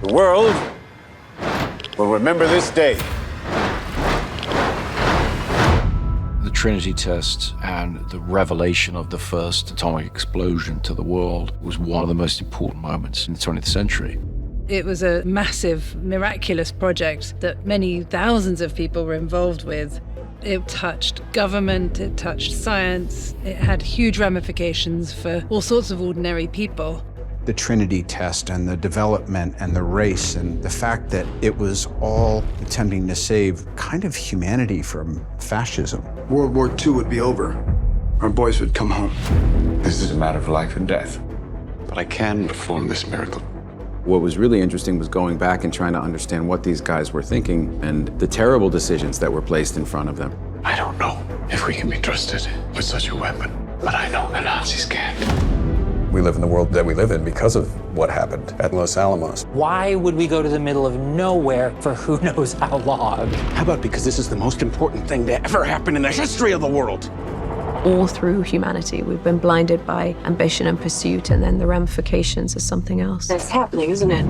The world will remember this day. The Trinity test and the revelation of the first atomic explosion to the world was one of the most important moments in the 20th century. It was a massive, miraculous project that many thousands of people were involved with. It touched government, it touched science, it had huge ramifications for all sorts of ordinary people. The Trinity test and the development and the race and the fact that it was all attempting to save kind of humanity from fascism. World War II would be over. Our boys would come home. This is a matter of life and death. But I can perform this miracle. What was really interesting was going back and trying to understand what these guys were thinking and the terrible decisions that were placed in front of them. I don't know if we can be trusted with such a weapon, but I know the Nazis can't. We live in the world that we live in because of what happened at Los Alamos. Why would we go to the middle of nowhere for who knows how long? How about because this is the most important thing to ever happen in the history of the world? All through humanity, we've been blinded by ambition and pursuit, and then the ramifications are something else. It's happening, isn't it?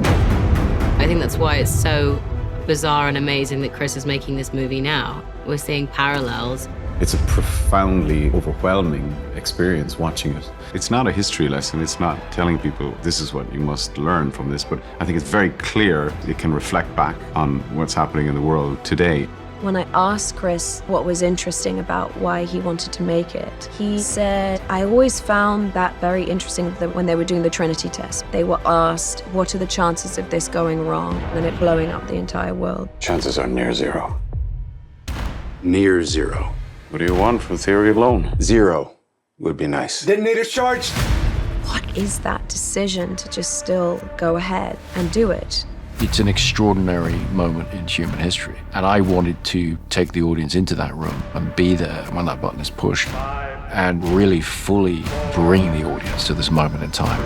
I think that's why it's so bizarre and amazing that Chris is making this movie now. We're seeing parallels. It's a profoundly overwhelming experience watching it. It's not a history lesson. It's not telling people this is what you must learn from this, but I think it's very clear it can reflect back on what's happening in the world today. When I asked Chris what was interesting about why he wanted to make it, he said, I always found that very interesting that when they were doing the Trinity test, they were asked, what are the chances of this going wrong and it blowing up the entire world? Chances are near zero. Near zero. What do you want from theory alone? Zero would be nice. Detonators charged. What is that decision to just still go ahead and do it? It's an extraordinary moment in human history. And I wanted to take the audience into that room and be there when that button is pushed and really fully bring the audience to this moment in time.